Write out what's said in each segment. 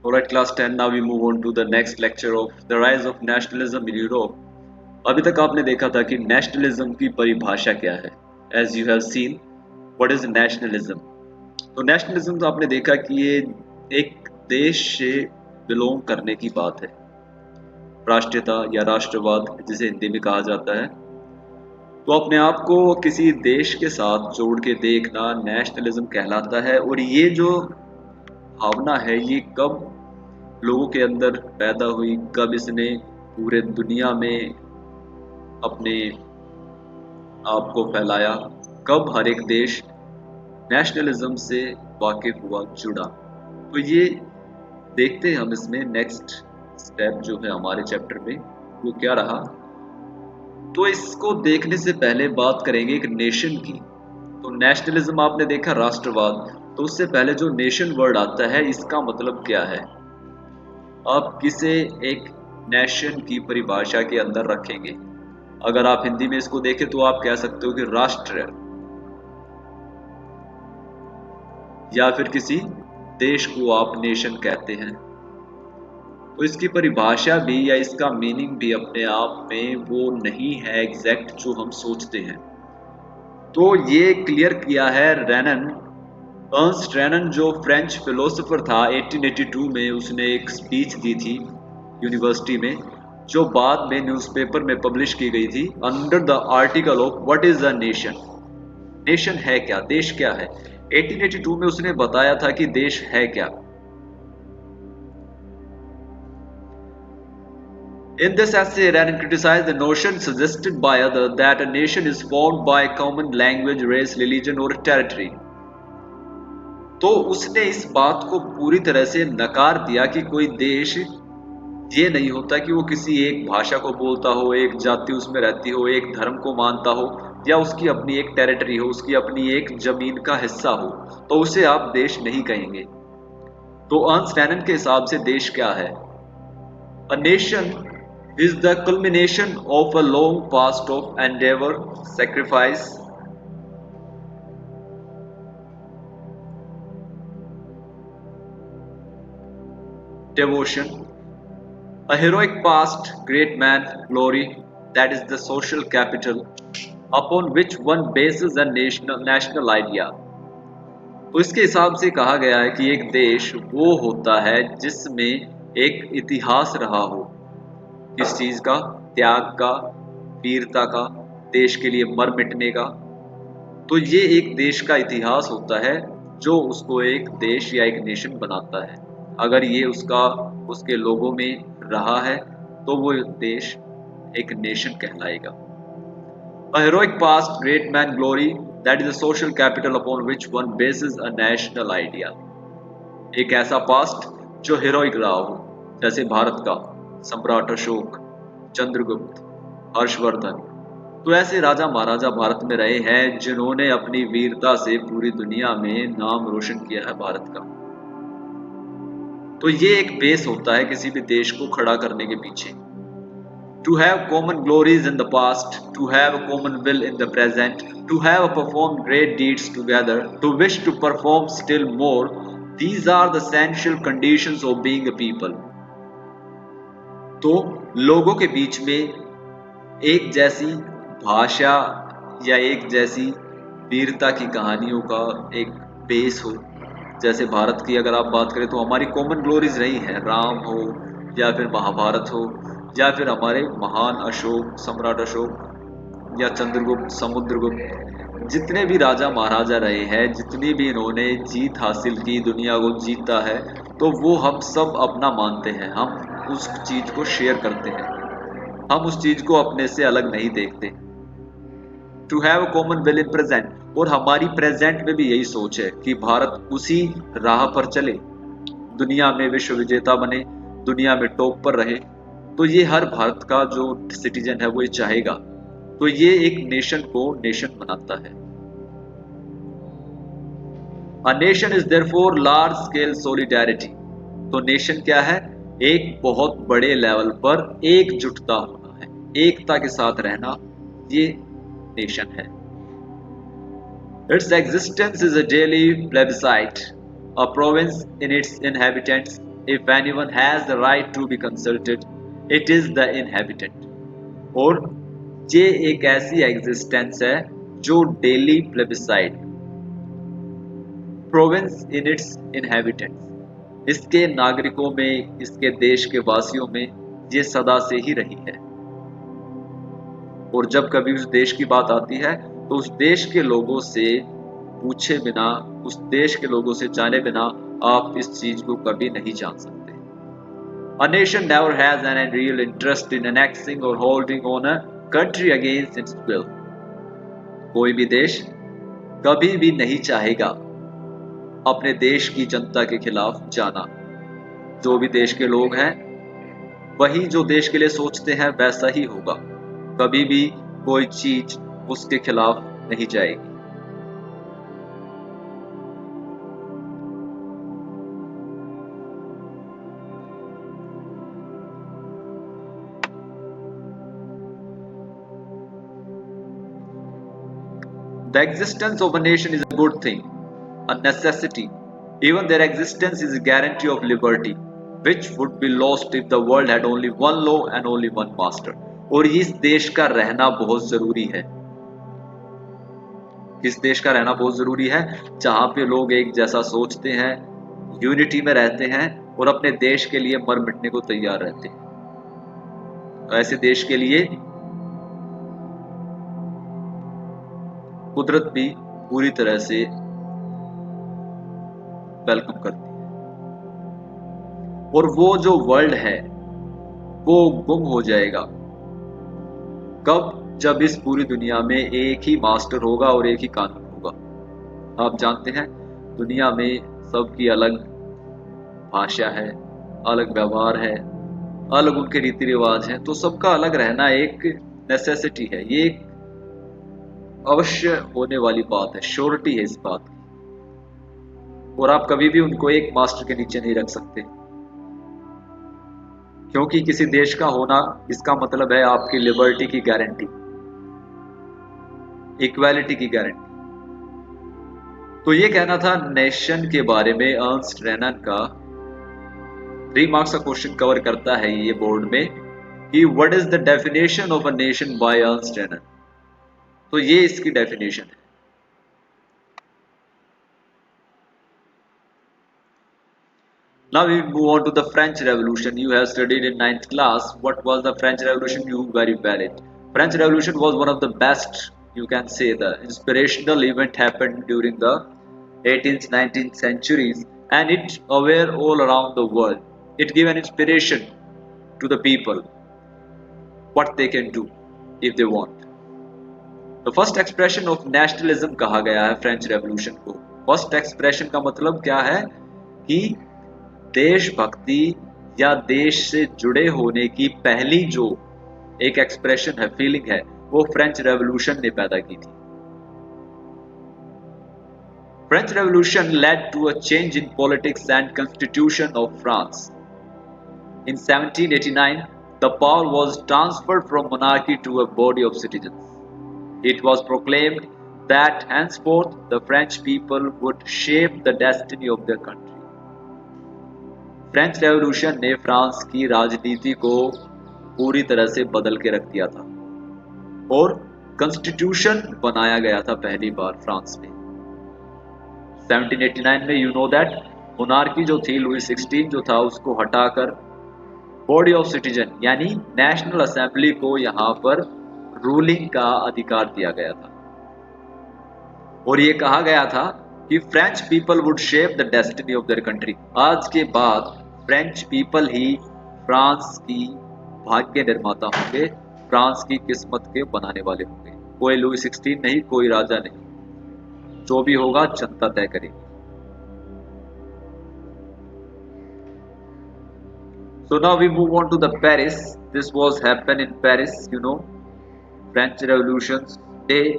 Alright, class 10. Now we move on to the next lecture of the rise of nationalism in Europe. अभी तक आपने देखा था कि नेशनलिज्म की परिभाषा क्या है. As you have seen, what is nationalism? तो नेशनलिज्म तो आपने देखा कि ये एक देश से बिलोंग करने की बात है. राष्ट्रीयता या राष्ट्रवाद जिसे हिंदी में कहा जाता है. तो अपने आप को किसी देश के साथ जोड़ के देखना नेशनलिज्म कहलाता है. और ये जो भावना है ये कब लोगों के अंदर पैदा हुई, कब इसने पूरे दुनिया में अपने आप को फैलाया, कब हर एक देश नेशनलिज्म से वाकिफ हुआ, जुड़ा. तो ये देखते हैं हम इसमें नेक्स्ट स्टेप जो है हमारे चैप्टर में वो क्या रहा. तो इसको देखने से पहले बात करेंगे एक नेशन की. तो नेशनलिज्म आपने देखा राष्ट्रवाद, तो उससे पहले जो नेशन वर्ड आता है इसका मतलब क्या है. आप किसे एक नेशन की परिभाषा के अंदर रखेंगे. अगर आप हिंदी में इसको देखें तो आप कह सकते हो कि राष्ट्र, या फिर किसी देश को आप नेशन कहते हैं. तो इसकी परिभाषा भी या इसका मीनिंग भी अपने आप में वो नहीं है एग्जैक्ट जो हम सोचते हैं. तो ये क्लियर किया है रेनन, अर्नस्ट रेनन जो फ्रेंच फिलोसोफर था. 1882 में उसने एक स्पीच दी थी यूनिवर्सिटी में, जो बाद में न्यूज़पेपर में पब्लिश की गई थी under the article of what is a nation. Nation है क्या, देश क्या है. 1882 में उसने बताया था कि देश है क्या. In this essay, Renan criticized the notion suggested by others that a nation is formed by a common language, race, religion or territory. तो उसने इस बात को पूरी तरह से नकार दिया कि कोई देश ये नहीं होता कि वो किसी एक भाषा को बोलता हो, एक जाति उसमें रहती हो, एक धर्म को मानता हो, या उसकी अपनी एक टेरिटरी हो, उसकी अपनी एक जमीन का हिस्सा हो, तो उसे आप देश नहीं कहेंगे. तो अर्नस्ट रेनन के हिसाब से देश क्या है. A nation is the culmination of a long past of endeavor, sacrifice, devotion, a heroic past, great man, glory, that is the social capital upon which one bases a national idea. तो इसके हिसाब से कहा गया है कि एक देश वो होता है जिसमें एक इतिहास रहा हो, किस चीज का, त्याग का, वीरता का, देश के लिए मर मिटने का. तो ये एक देश का इतिहास होता है जो उसको एक देश या एक नेशन बनाता है. अगर ये उसके लोगों में रहा है तो वो देश एक नेशन कहलाएगा. A heroic past, great man, glory, that is a social capital upon which one bases a national idea. एक ऐसा पास्ट जो हीरोइक रहा हो, जैसे भारत का सम्राट अशोक, चंद्रगुप्त, हर्षवर्धन. तो ऐसे राजा महाराजा भारत में रहे हैं जिन्होंने अपनी वीरता से पूरी दुनिया में नाम रोशन किया है भारत का. तो ये एक बेस होता है किसी भी देश को खड़ा करने के पीछे. To have common glories in the past, to have a common will in the present, to have performed great deeds together, to wish to perform still more, these are the essential conditions of being a people. तो लोगों के बीच में एक जैसी भाषा या एक जैसी वीरता की कहानियों का एक बेस हो. जैसे भारत की अगर आप बात करें तो हमारी कॉमन ग्लोरीज रही हैं, राम हो या फिर महाभारत हो या फिर हमारे महान अशोक, सम्राट अशोक या चंद्रगुप्त, समुद्रगुप्त, जितने भी राजा महाराजा रहे हैं, जितनी भी इन्होंने जीत हासिल की, दुनिया को जीता है, तो वो हम सब अपना मानते हैं. हम उस चीज को शेयर करते हैं, हम उस चीज को अपने से अलग नहीं देखते. To have a common will in present, और हमारी प्रेजेंट में भी यही सोच है कि भारत उसी राह पर चले, दुनिया में विश्व विजेता बने, दुनिया में टॉप पर रहे. तो ये हर भारत का जो सिटीजन है वो ये चाहेगा. तो ये एक नेशन को नेशन बनाता है. A nation is therefore large scale solidarity. तो नेशन क्या है, एक बहुत बड़े लेवल पर एकजुटता होना है, एकता के साथ रहना, ये नेशन है. Its existence is a daily plebiscite. A province in its inhabitants If anyone has the right to be consulted, it is the inhabitant. और ये एक ऐसी एग्जिस्टेंस है जो daily plebiscite province in its inhabitants, इसके नागरिकों में, इसके देश के वासियों में ये सदा से ही रही है। और जब कभी उस देश की बात आती है तो उस देश के लोगों से पूछे बिना, उस देश के लोगों से जाने बिना आप इस चीज को कभी नहीं जान सकते। A nation never has any real interest in annexing or holding on a country against its will. कोई भी देश कभी भी नहीं चाहेगा अपने देश की जनता के खिलाफ जाना। जो भी देश के लोग हैं वही जो देश के लिए सोचते हैं वैसा ही होगा। कभी भी कोई चीज उसके खिलाफ नहीं जाएगी। The existence of a nation is a good thing, a necessity. Even their existence is a guarantee of liberty, which would be lost if the world had only one law and only one master. और इस देश का रहना बहुत जरूरी है। किस देश का रहना बहुत जरूरी है? जहां पे लोग एक जैसा सोचते हैं, यूनिटी में रहते हैं और अपने देश के लिए मर मिटने को तैयार रहते हैं। ऐसे देश के लिए कुदरत भी पूरी तरह से वेलकम करती है। और वो जो वर्ल्ड है वो गुम हो जाएगा कब? जब इस पूरी दुनिया में एक ही मास्टर होगा और एक ही कानून होगा। आप जानते हैं दुनिया में सबकी अलग भाषा है, अलग व्यवहार है, अलग उनके रीति रिवाज हैं, तो सबका अलग रहना एक नेसेसिटी है। ये एक अवश्य होने वाली बात है, श्योरिटी है इस बात की। और आप कभी भी उनको एक मास्टर के नीचे नहीं रख सकते, क्योंकि किसी देश का होना इसका मतलब है आपकी लिबर्टी की गारंटी, इक्वालिटी की गारंटी। तो ये कहना था नेशन के बारे में। अर्नस्ट रेनन का 3 मार्क्स का क्वेश्चन कवर करता है ये बोर्ड में कि what is the definition of a nation by Ernest Renan. तो ये इसकी डेफिनेशन है। Now we move on to the French Revolution. You have studied in 9th class. What was the French Revolution? You very valid. French Revolution was one of the best, you can say, the inspirational event happened during the 18th, 19th centuries, and it aware all around the world. It gave an inspiration to the people what they can do if they want. The first expression of nationalism कहा गया है French revolution को। First expression का मतलब क्या है कि देशभक्ति या देश से जुड़े होने की पहली जो एक एक्सप्रेशन है, फीलिंग है, वो फ्रेंच रेवोल्यूशन ने पैदा की थी। French Revolution led to a change in politics and constitution of France. In 1789, the power was transferred from monarchy to a body of citizens. It was proclaimed that henceforth the French people would shape the destiny of their country. French revolution ने France की राजनीति को पूरी तरह से बदल के रख दिया था और कॉन्स्टिट्यूशन बनाया गया था पहली बार फ्रांस में 1789 में। यू नो दैट मोनार्की जो थी, लुई 16 जो था, उसको हटाकर बॉडी ऑफ सिटीजन यानी नेशनल असेंबली को यहाँ पर रूलिंग का अधिकार दिया गया था। और ये कहा गया था कि French people would shape the destiny of their country. आज के बाद फ्रेंच पीपल ही फ्रांस की भाग्य निर्माता होंगे, फ्रांस की किस्मत के बनाने वाले होंगे। कोई लुई 16 नहीं, कोई राजा नहीं, जो भी होगा जनता तय करेगी। So now we move on to the Paris. This was happened in Paris, you know, French Revolution's day,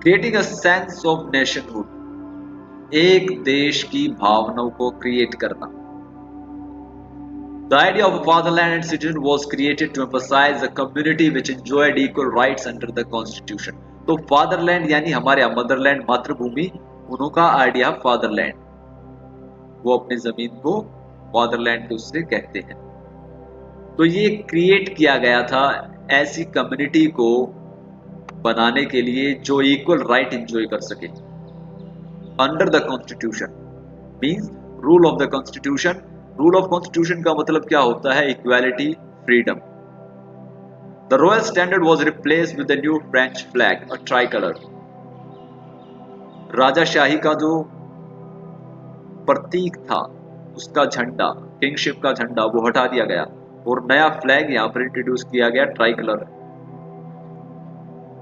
creating a sense of nationhood, एक देश की भावनाओं को क्रिएट करना। The idea of a fatherland and citizen was created to emphasize a community which enjoyed equal rights under the constitution. तो fatherland यानी हमारे Motherland, मातृभूमि, उन्हों का आइडिया फादरलैंड, वो अपनी जमीन को फादरलैंड को उससे कहते हैं। तो ये क्रिएट किया गया था ऐसी कम्युनिटी को बनाने के लिए जो इक्वल राइट एंजॉय कर सके under the constitution. Means rule of the constitution. Rule of constitution का मतलब क्या होता है? Equality, freedom. The royal standard was replace with the new French flag, a tricolour. राजाशाही का जो प्रतीक था, उसका झंडा, किंगशिप का झंडा, वो हटा दिया गया और नया फ्लैग यहाँ पर इंट्रोड्यूस किया गया, try colour.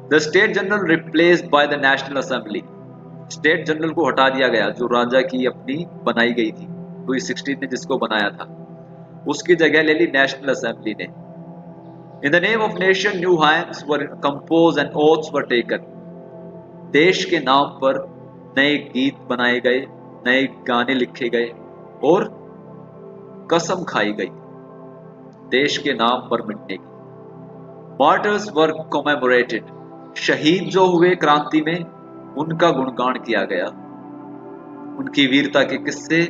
The state general replaced by the national assembly. State general को हटा दिया गया जो राजा की अपनी बनाई गई थी, लुई 16 ने जिसको बनाया था, उसकी जगह ले ली नेशनल असेंबली ने। In the name of nation new hymns were compose and oaths were taken. देश के नाम पर नए गीत बनाए गए, नए गाने लिखे गए और कसम खाई गई देश के नाम पर मिटने की। मार्टर्स वर कमेमोरेटेड। शहीद जो हुए क्रांति में, उनका गुणगान किया गया, उनकी वीरता के किस्से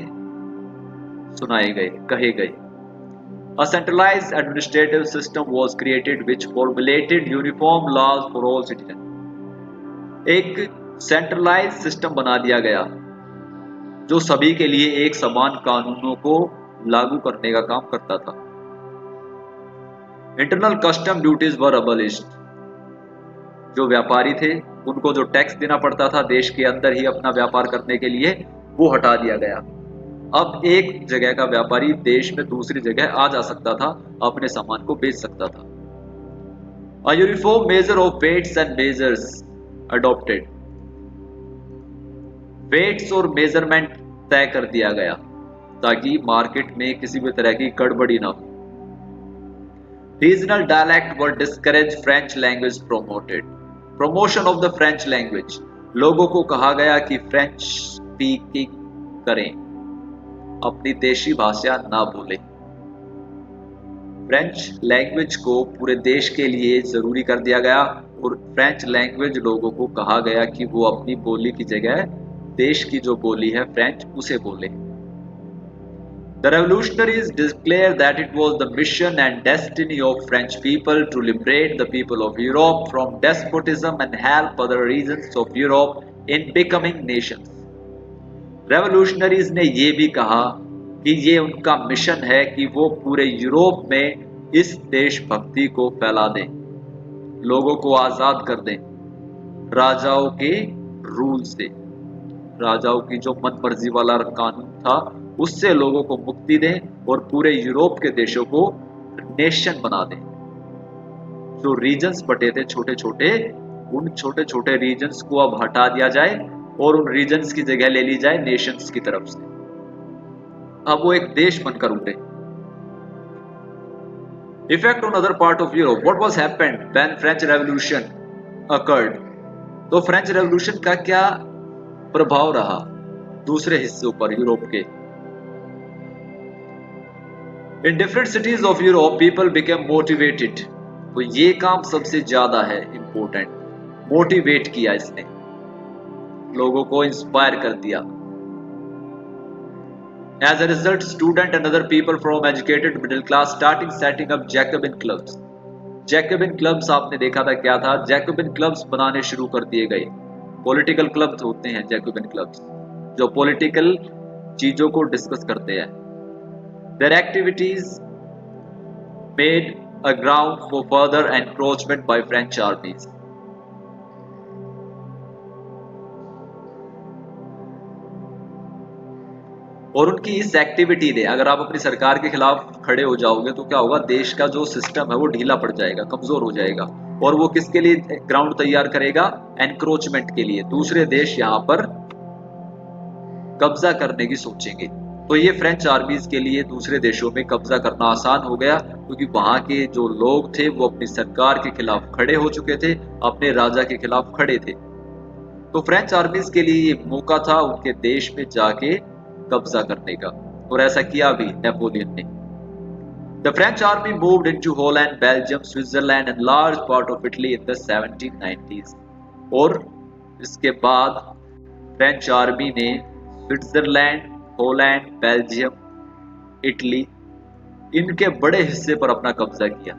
सुनाए गए, कहे गए। A centralized administrative system was created which formulated uniform laws for all citizens. एक सेंट्रलाइज सिस्टम बना दिया गया जो सभी के लिए एक समान कानूनों को लागू करने का काम करता था। इंटरनल कस्टम ड्यूटीज वर अबॉलिश्ड। जो व्यापारी थे उनको जो टैक्स देना पड़ता था देश के अंदर ही अपना व्यापार करने के लिए, वो हटा दिया गया। अब एक जगह का व्यापारी देश में दूसरी जगह आ जा सकता था, अपने सामान को बेच सकता था। A uniform measure of weights and measures adopted. Weights और मेजरमेंट तय कर दिया गया ताकि मार्केट में किसी भी तरह की गड़बड़ी ना हो। Regional dialect were discourage, French language promoted. Promotion of the French language. लोगों को कहा गया कि फ्रेंच स्पीकिंग करें, अपनी देशी भाषा ना भूलें। फ्रेंच लैंग्वेज को पूरे देश के लिए जरूरी कर दिया गया और फ्रेंच लैंग्वेज लोगों को कहा गया कि वो अपनी बोली की जगह देश की जो बोली है फ्रेंच, उसे बोले। The revolutionaries declared that it was the mission and destiny of French people to liberate the people of Europe from despotism and help other regions of Europe in becoming nations. Revolutionaries ने ये भी कहा कि ये उनका mission है कि वो पूरे यूरोप में इस देशभक्ति को फैला दें, लोगों को आजाद कर दें राजाओं के रूल से। राजाओं की जो मन मर्जी वाला कानून था उससे लोगों को मुक्ति दें और पूरे यूरोप के देशों को नेशन बना दें। जो रीजन्स बटे थे छोटे छोटे, उन छोटे छोटे रीजन्स को अब हटा दिया जाए और उन रीजन्स की जगह ले ली जाए नेशंस की तरफ से। अब वो एक देश बनकर उठे। Effect on other part of Europe. What was happened when French revolution occurred. तो फ्रेंच रेवोल्यूशन का क्या प्रभाव रहा दूसरे हिस्सों पर यूरोप के। In different cities of Europe people became motivated. तो ये काम सबसे ज्यादा है इंपॉर्टेंट, मोटिवेट किया इसने, लोगों को इंस्पायर कर दिया। As a result student and other people from educated middle class starting setting up Jacobin clubs. Jacobin clubs आपने देखा था क्या था, जैकबिन क्लब्स बनाने शुरू कर दिए गए। पॉलिटिकल क्लब्स होते हैं जैकबिन क्लब्स, जो पॉलिटिकल चीजों को डिस्कस करते हैं। Their activities made a ground for further encroachment by French armies. और उनकी इस एक्टिविटी ने, अगर आप अपनी सरकार के खिलाफ खड़े हो जाओगे तो क्या होगा, देश का जो सिस्टम है वो ढीला पड़ जाएगा, कमजोर हो जाएगा। और वो किसके लिए ग्राउंड तैयार करेगा? एनक्रोचमेंट के लिए। दूसरे देश यहाँ पर कब्जा करने की सोचेंगे। तो ये फ्रेंच आर्मीज के लिए दूसरे देशों में कब्जा करना आसान हो गया क्योंकि वहां के जो लोग थे वो अपनी सरकार के खिलाफ खड़े हो चुके थे, अपने राजा के खिलाफ खड़े थे। तो फ्रेंच आर्मीज के लिए ये मौका था उनके देश में जाके कब्जा करने का, और ऐसा किया भी नेपोलियन ने। The French army moved into Holland, Belgium, Switzerland and large part of Italy in the 1790s. और इसके बाद फ्रेंच आर्मी ने स्विट्जरलैंड, होलैंड, बेल्जियम, इटली, इनके बड़े हिस्से पर अपना कब्जा किया।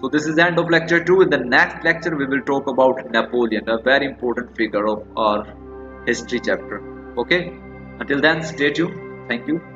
So this is the end of lecture 2. In the next lecture we will talk about Napoleon, a very important figure of our history chapter. Okay, until then stay tuned. Thank you.